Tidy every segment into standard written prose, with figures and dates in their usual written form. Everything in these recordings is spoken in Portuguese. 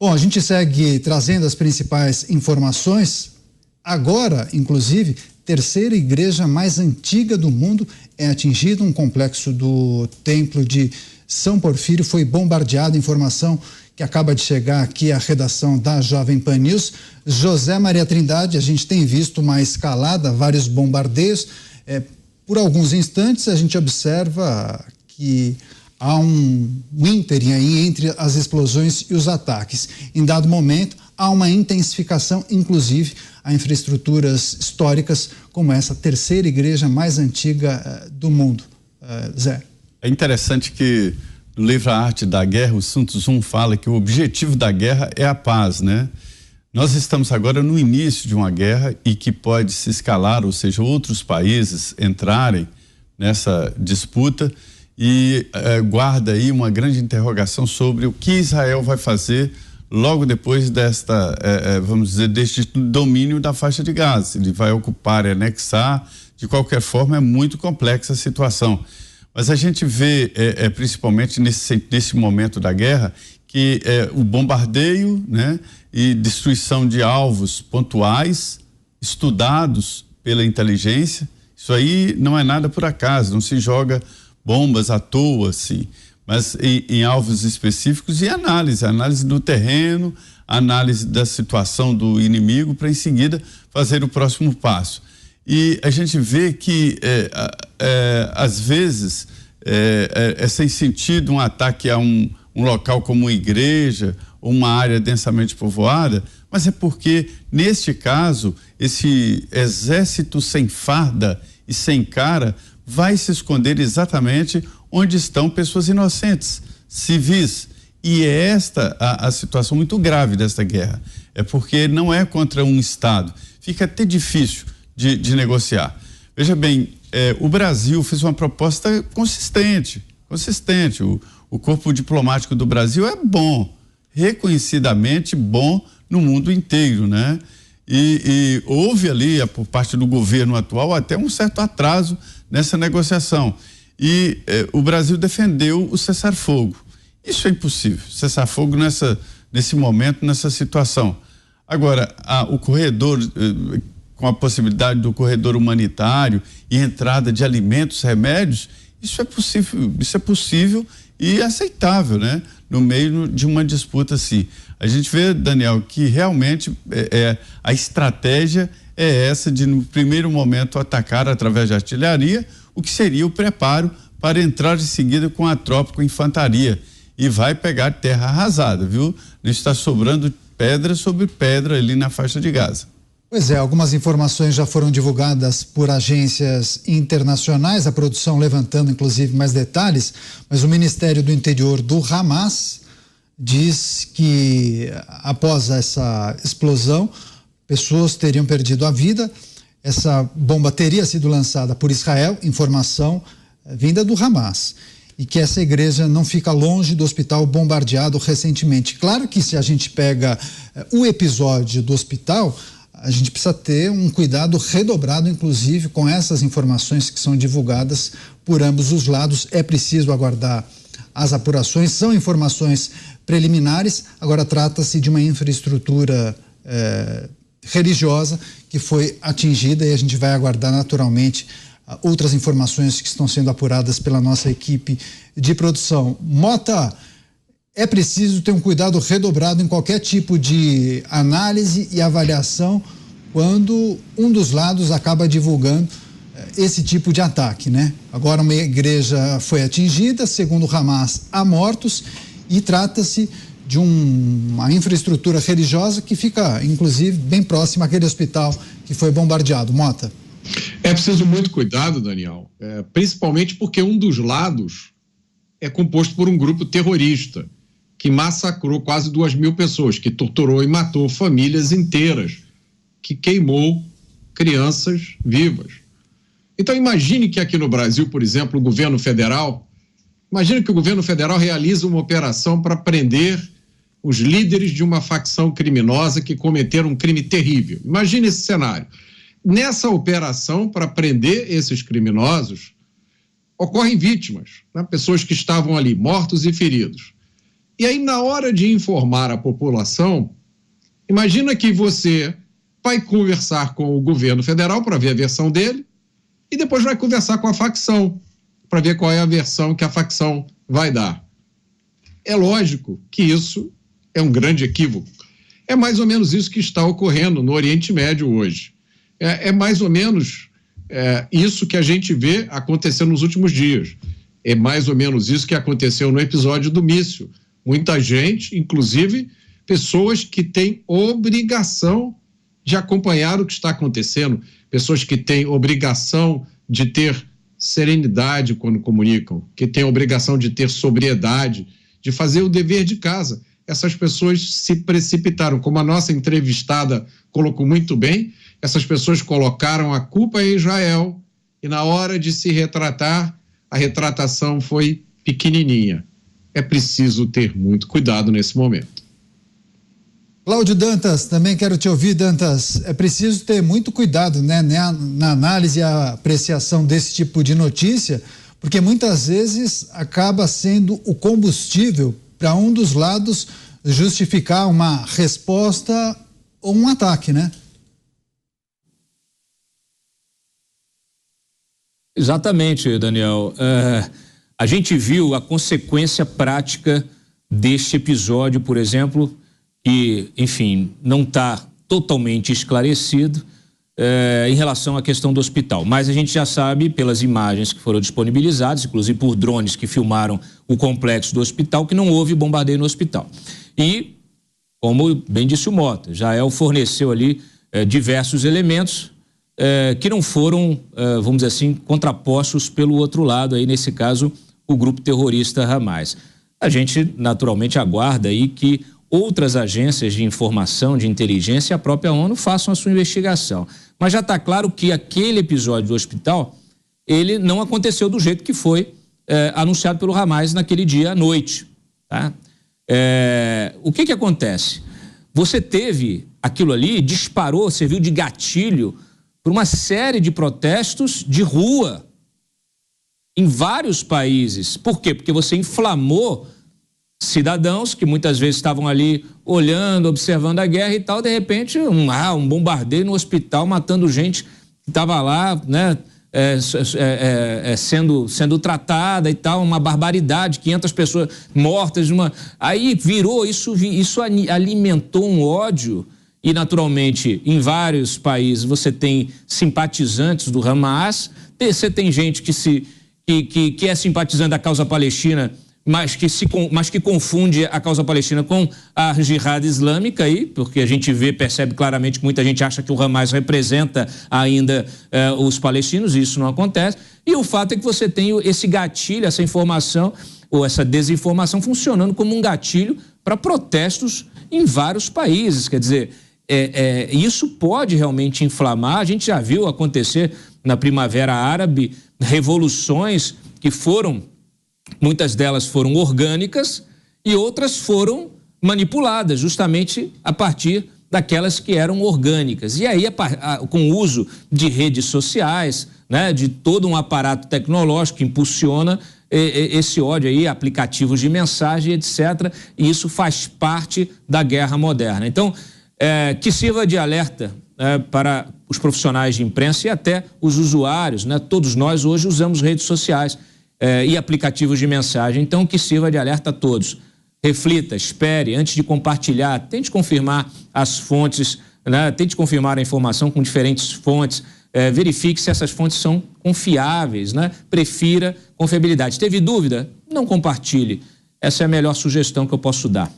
Bom, a gente segue trazendo as principais informações. Agora, inclusive, terceira igreja mais antiga do mundo é atingida. Um complexo do Templo de São Porfírio foi bombardeado. Informação que acaba de chegar aqui à redação da Jovem Pan News. José Maria Trindade, a gente tem visto uma escalada, vários bombardeios. Por alguns instantes a gente observa que há um ínterim aí entre as explosões e os ataques. Em dado momento, há uma intensificação, inclusive, a infraestruturas históricas, como essa terceira igreja mais antiga do mundo. Zé. É interessante que no livro A Arte da Guerra, o Sun Tzu fala que o objetivo da guerra é a paz, né? Nós estamos agora no início de uma guerra e que pode se escalar, ou seja, outros países entrarem nessa disputa. E guarda aí uma grande interrogação sobre o que Israel vai fazer logo depois desta, vamos dizer, deste domínio da faixa de Gaza. Ele vai ocupar e anexar. De qualquer forma, é muito complexa a situação. Mas a gente vê, principalmente nesse momento da guerra, que o bombardeio, né, e destruição de alvos pontuais, estudados pela inteligência, isso aí não é nada por acaso, não se joga bombas à toa, assim, mas em alvos específicos e análise do terreno, análise da situação do inimigo para em seguida fazer o próximo passo. E a gente vê que às vezes é sem sentido um ataque a um local como uma igreja ou uma área densamente povoada, mas é porque neste caso esse exército sem farda e sem cara vai se esconder exatamente onde estão pessoas inocentes, civis. E é esta a situação muito grave desta guerra. É porque não é contra um Estado. Fica até difícil de negociar. Veja bem, o Brasil fez uma proposta consistente. O corpo diplomático do Brasil é bom, reconhecidamente bom no mundo inteiro, né? E houve ali, por parte do governo atual, até um certo atraso nessa negociação. E o Brasil defendeu o cessar-fogo. Isso é impossível, cessar-fogo nesse momento, nessa situação. Agora, o corredor, com a possibilidade do corredor humanitário e entrada de alimentos, remédios, isso é possível e aceitável, né? No meio de uma disputa assim. A gente vê, Daniel, que realmente a estratégia é essa de, no primeiro momento, atacar através de artilharia, o que seria o preparo para entrar em seguida com a tropa, com a infantaria. E vai pegar terra arrasada, viu? Não está sobrando pedra sobre pedra ali na faixa de Gaza. Pois é, algumas informações já foram divulgadas por agências internacionais, a produção levantando inclusive mais detalhes, mas o Ministério do Interior do Hamas diz que após essa explosão, pessoas teriam perdido a vida. Essa bomba teria sido lançada por Israel, informação vinda do Hamas, e que essa igreja não fica longe do hospital bombardeado recentemente. Claro que se a gente pega o episódio do hospital, a gente precisa ter um cuidado redobrado, inclusive, com essas informações que são divulgadas por ambos os lados. É preciso aguardar as apurações, são informações preliminares. Agora trata-se de uma infraestrutura religiosa que foi atingida e a gente vai aguardar naturalmente outras informações que estão sendo apuradas pela nossa equipe de produção. Mota, é preciso ter um cuidado redobrado em qualquer tipo de análise e avaliação quando um dos lados acaba divulgando esse tipo de ataque, né? Agora uma igreja foi atingida, segundo o Hamas, há mortos e trata-se de uma infraestrutura religiosa que fica, inclusive, bem próxima àquele hospital que foi bombardeado. Mota. É preciso muito cuidado, Daniel, principalmente porque um dos lados é composto por um grupo terrorista que massacrou quase 2.000 pessoas, que torturou e matou famílias inteiras, que queimou crianças vivas. Então imagine que aqui no Brasil, por exemplo, o governo federal realiza uma operação para prender os líderes de uma facção criminosa que cometeram um crime terrível. Imagine esse cenário. Nessa operação, para prender esses criminosos, ocorrem vítimas, né? Pessoas que estavam ali, mortos e feridos. E aí, na hora de informar a população, imagina que você vai conversar com o governo federal para ver a versão dele e depois vai conversar com a facção para ver qual é a versão que a facção vai dar. É lógico que isso é um grande equívoco. É mais ou menos isso que está ocorrendo no Oriente Médio hoje. É mais ou menos isso que a gente vê acontecendo nos últimos dias. É mais ou menos isso que aconteceu no episódio do míssil. Muita gente, inclusive pessoas que têm obrigação de acompanhar o que está acontecendo, pessoas que têm obrigação de ter serenidade quando comunicam, que têm obrigação de ter sobriedade, de fazer o dever de casa. Essas pessoas se precipitaram, como a nossa entrevistada colocou muito bem, essas pessoas colocaram a culpa em Israel e na hora de se retratar, a retratação foi pequenininha. É preciso ter muito cuidado nesse momento. Cláudio Dantas, também quero te ouvir, Dantas. É preciso ter muito cuidado, né, na análise e apreciação desse tipo de notícia, porque muitas vezes acaba sendo o combustível para um dos lados justificar uma resposta ou um ataque, né? Exatamente, Daniel. A gente viu a consequência prática deste episódio, por exemplo, que, enfim, não está totalmente esclarecido em relação à questão do hospital. Mas a gente já sabe, pelas imagens que foram disponibilizadas, inclusive por drones que filmaram o complexo do hospital, que não houve bombardeio no hospital. E, como bem disse o Mota, Israel forneceu ali diversos elementos que não foram, vamos dizer assim, contrapostos pelo outro lado, aí nesse caso, o grupo terrorista Hamas. A gente, naturalmente, aguarda aí que outras agências de informação, de inteligência e a própria ONU façam a sua investigação. Mas já está claro que aquele episódio do hospital, ele não aconteceu do jeito que foi anunciado pelo Hamas naquele dia à noite. Tá? O que acontece? Você teve aquilo ali, disparou, serviu de gatilho para uma série de protestos de rua em vários países. Por quê? Porque você inflamou cidadãos que muitas vezes estavam ali olhando, observando a guerra e tal, de repente um bombardeio no hospital matando gente que estava lá, né, sendo tratada e tal, uma barbaridade, 500 pessoas mortas, aí virou, isso alimentou um ódio e naturalmente em vários países você tem simpatizantes do Hamas, você tem gente que é simpatizante da causa palestina, mas que confunde a causa palestina com a jihad islâmica aí, porque a gente percebe claramente que muita gente acha que o Hamas representa ainda os palestinos, e isso não acontece. E o fato é que você tem esse gatilho, essa informação ou essa desinformação funcionando como um gatilho para protestos em vários países. Quer dizer, isso pode realmente inflamar. A gente já viu acontecer na Primavera Árabe revoluções que muitas delas foram orgânicas e outras foram manipuladas, justamente a partir daquelas que eram orgânicas. E aí, com o uso de redes sociais, né, de todo um aparato tecnológico que impulsiona esse ódio aí, aplicativos de mensagem, etc. E isso faz parte da guerra moderna. Então, que sirva de alerta para os profissionais de imprensa e até os usuários, né? Todos nós hoje usamos redes sociais e aplicativos de mensagem, então que sirva de alerta a todos. Reflita, espere, antes de compartilhar, tente confirmar as fontes, né? Tente confirmar a informação com diferentes fontes, verifique se essas fontes são confiáveis, né? Prefira confiabilidade. Teve dúvida? Não compartilhe. Essa é a melhor sugestão que eu posso dar.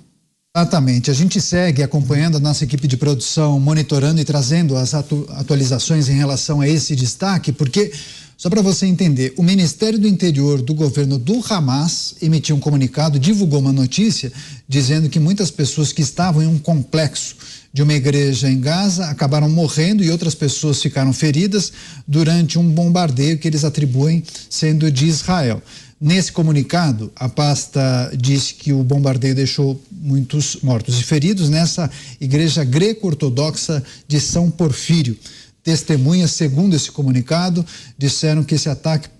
Exatamente. A gente segue acompanhando a nossa equipe de produção, monitorando e trazendo as atualizações em relação a esse destaque, porque, só para você entender, o Ministério do Interior do governo do Hamas emitiu um comunicado, divulgou uma notícia dizendo que muitas pessoas que estavam em um complexo de uma igreja em Gaza acabaram morrendo e outras pessoas ficaram feridas durante um bombardeio que eles atribuem sendo de Israel. Nesse comunicado, a pasta diz que o bombardeio deixou muitos mortos e feridos nessa igreja greco-ortodoxa de São Porfírio. Testemunhas, segundo esse comunicado, disseram que esse ataque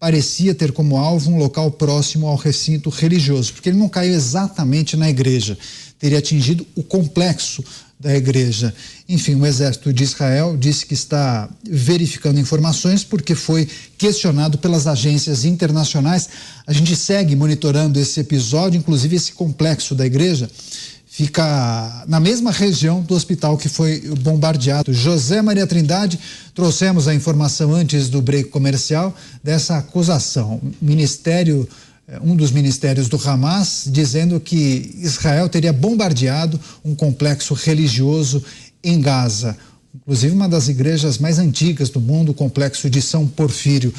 parecia ter como alvo um local próximo ao recinto religioso, porque ele não caiu exatamente na igreja, teria atingido o complexo da igreja. Enfim, o exército de Israel disse que está verificando informações porque foi questionado pelas agências internacionais. A gente segue monitorando esse episódio, inclusive esse complexo da igreja fica na mesma região do hospital que foi bombardeado. José Maria Trindade, trouxemos a informação antes do break comercial dessa acusação. Um dos ministérios do Hamas dizendo que Israel teria bombardeado um complexo religioso em Gaza, inclusive uma das igrejas mais antigas do mundo, o complexo de São Porfírio.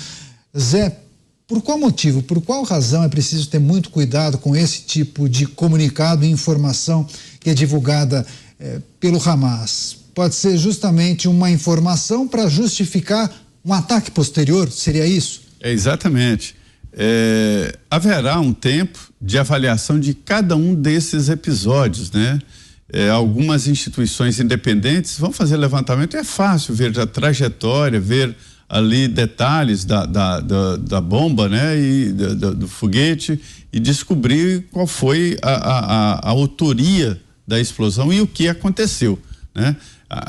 Zé, por qual motivo, por qual razão é preciso ter muito cuidado com esse tipo de comunicado e informação que é divulgada pelo Hamas? Pode ser justamente uma informação para justificar um ataque posterior? Seria isso? Exatamente. Haverá um tempo de avaliação de cada um desses episódios, né? Algumas instituições independentes vão fazer levantamento, é fácil ver a trajetória, ver ali detalhes da bomba, né? E do foguete, e descobrir qual foi a autoria da explosão e o que aconteceu, né?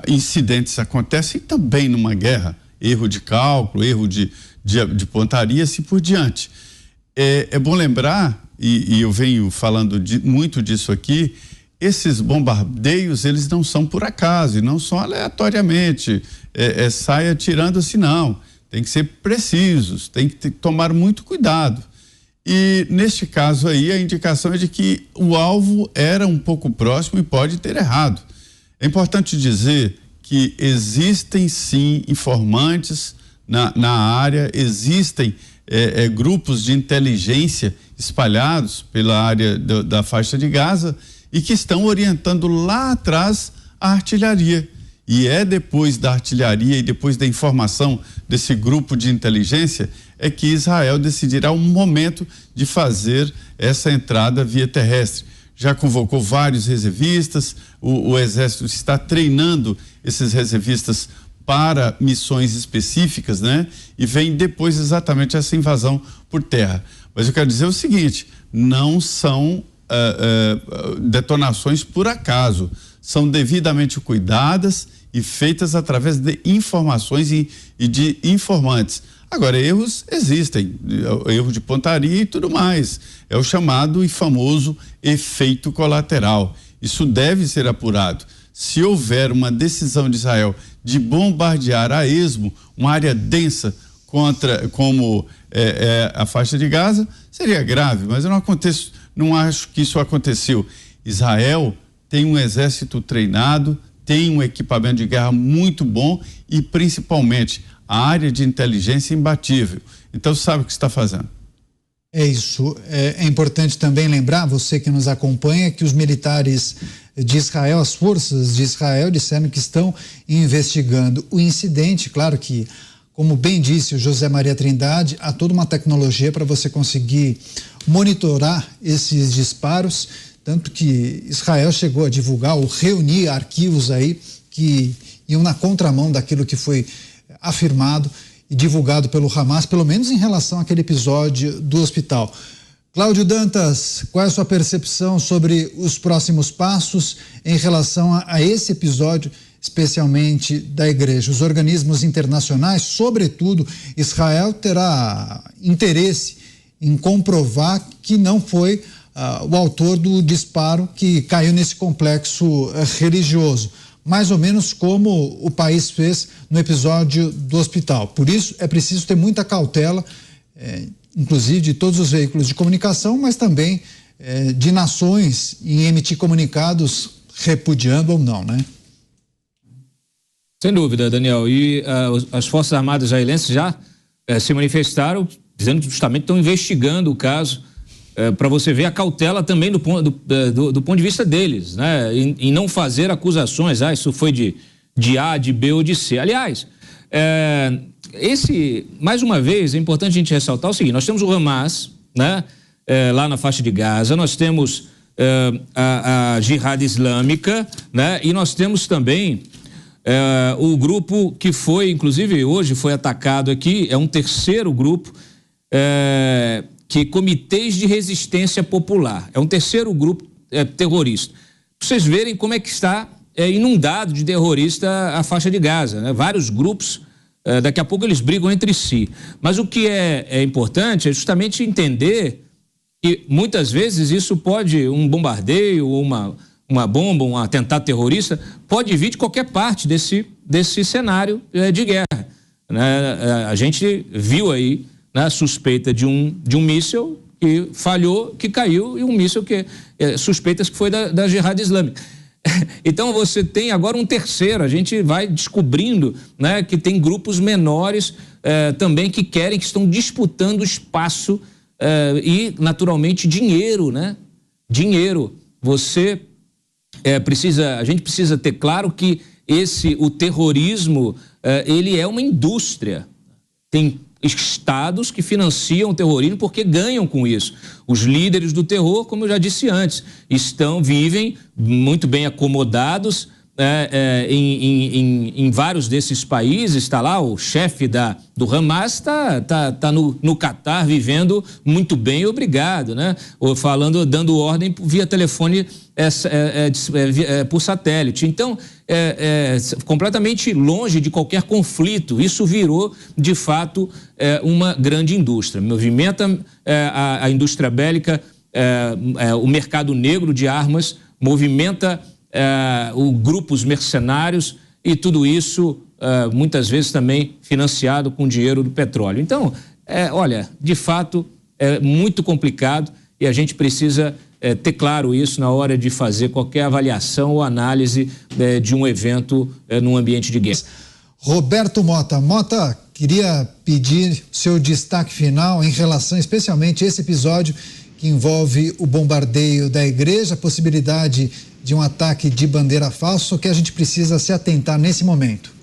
Incidentes acontecem também numa guerra, erro de cálculo, erro de pontaria, assim por diante. É bom lembrar, e eu venho falando muito disso aqui, esses bombardeios, eles não são por acaso, e não são aleatoriamente, sai atirando assim, não. Tem que ser precisos, tem que tomar muito cuidado. E neste caso aí, a indicação é de que o alvo era um pouco próximo e pode ter errado. É importante dizer que existem sim informantes na área, existem grupos de inteligência espalhados pela área da faixa de Gaza e que estão orientando lá atrás a artilharia. E é depois da artilharia e depois da informação desse grupo de inteligência é que Israel decidirá o momento de fazer essa entrada via terrestre. Já convocou vários reservistas, o exército está treinando esses reservistas para missões específicas, né? E vem depois exatamente essa invasão por terra. Mas eu quero dizer o seguinte, não são detonações por acaso, são devidamente cuidadas e feitas através de informações e de informantes. Agora, erros existem, erro de pontaria e tudo mais, é o chamado e famoso efeito colateral. Isso deve ser apurado. Se houver uma decisão de Israel de bombardear a esmo uma área densa como a faixa de Gaza, seria grave, mas eu não acho que isso aconteceu. Israel tem um exército treinado, tem um equipamento de guerra muito bom e principalmente a área de inteligência imbatível. Então sabe o que está fazendo. É isso. É importante também lembrar, você que nos acompanha, que os militares de Israel, as forças de Israel, disseram que estão investigando o incidente. Claro que, como bem disse o José Maria Trindade, há toda uma tecnologia para você conseguir monitorar esses disparos, tanto que Israel chegou a divulgar ou reunir arquivos aí que iam na contramão daquilo que foi afirmado e divulgado pelo Hamas, pelo menos em relação àquele episódio do hospital. Cláudio Dantas, qual é a sua percepção sobre os próximos passos em relação a esse episódio, especialmente da igreja? Os organismos internacionais, sobretudo Israel, terá interesse em comprovar que não foi o autor do disparo que caiu nesse complexo religioso, mais ou menos como o país fez no episódio do hospital. Por isso é preciso ter muita cautela, inclusive de todos os veículos de comunicação, mas também de nações em emitir comunicados repudiando ou não, né? Sem dúvida, Daniel. E as Forças Armadas israelenses já se manifestaram dizendo que justamente estão investigando o caso, para você ver a cautela também do ponto de vista deles, né? Em não fazer acusações, isso foi de A, de B ou de C. Aliás, mais uma vez, é importante a gente ressaltar o seguinte: nós temos o Hamas, né? Lá na faixa de Gaza, nós temos a Jihad Islâmica, né? E nós temos também o grupo que foi, inclusive hoje foi atacado aqui, é um terceiro grupo, que comitês de resistência popular. É um terceiro grupo terrorista. Pra vocês verem como é que está inundado de terrorista a faixa de Gaza, né? Vários grupos, daqui a pouco eles brigam entre si. Mas o que é importante é justamente entender que muitas vezes isso pode, um bombardeio, uma bomba, um atentado terrorista, pode vir de qualquer parte desse cenário de guerra. Né? A gente viu aí, né, suspeita de um míssil que falhou, que caiu, e um míssil que suspeitas que foi da Jihad Islâmica. Então você tem agora um terceiro, a gente vai descobrindo, né, que tem grupos menores também que estão disputando espaço e naturalmente dinheiro, né? Dinheiro. A gente precisa ter claro que o terrorismo, ele é uma indústria. Tem estados que financiam o terrorismo porque ganham com isso. Os líderes do terror, como eu já disse antes, vivem muito bem acomodados em vários desses países. Está lá o chefe do Hamas, tá no Catar vivendo muito bem, obrigado, né? Ou dando ordem via telefone por satélite. Então, completamente longe de qualquer conflito. Isso virou, de fato, uma grande indústria. Movimenta a indústria bélica, o mercado negro de armas, movimenta grupos mercenários, e tudo isso muitas vezes também financiado com dinheiro do petróleo. Então, olha, de fato é muito complicado e a gente precisa ter claro isso na hora de fazer qualquer avaliação ou análise de um evento num ambiente de guerra. Roberto Mota. Mota, queria pedir seu destaque final em relação especialmente a esse episódio que envolve o bombardeio da igreja, a possibilidade de um ataque de bandeira falsa. O que a gente precisa se atentar nesse momento?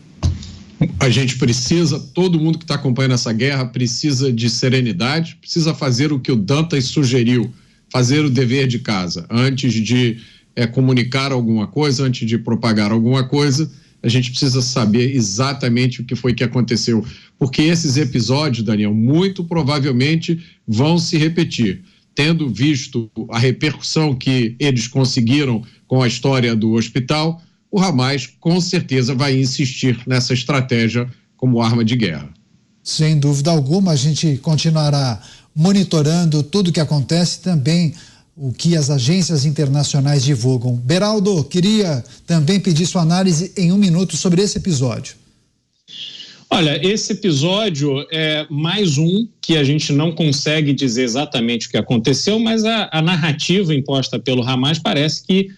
A gente precisa, todo mundo que está acompanhando essa guerra precisa de serenidade, precisa fazer o que o Dantas sugeriu, fazer o dever de casa. Antes de comunicar alguma coisa, antes de propagar alguma coisa, a gente precisa saber exatamente o que foi que aconteceu. Porque esses episódios, Daniel, muito provavelmente vão se repetir. Tendo visto a repercussão que eles conseguiram com a história do hospital, o Hamas com certeza vai insistir nessa estratégia como arma de guerra. Sem dúvida alguma, a gente continuará monitorando tudo o que acontece, também o que as agências internacionais divulgam. Beraldo, queria também pedir sua análise em 1 minuto sobre esse episódio. Olha, esse episódio é mais um que a gente não consegue dizer exatamente o que aconteceu, mas a narrativa imposta pelo Hamas parece que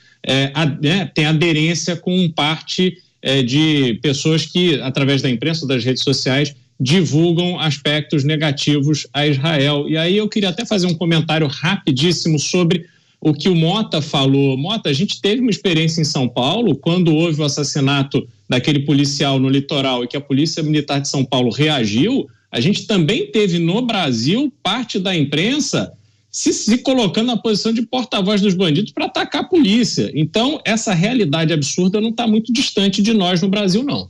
tem aderência com parte de pessoas que, através da imprensa, das redes sociais, divulgam aspectos negativos a Israel. E aí eu queria até fazer um comentário rapidíssimo sobre o que o Mota falou. Mota, a gente teve uma experiência em São Paulo, quando houve o assassinato daquele policial no litoral e que a Polícia Militar de São Paulo reagiu. A gente também teve no Brasil parte da imprensa se colocando na posição de porta-voz dos bandidos para atacar a polícia. Então, essa realidade absurda não está muito distante de nós no Brasil, não.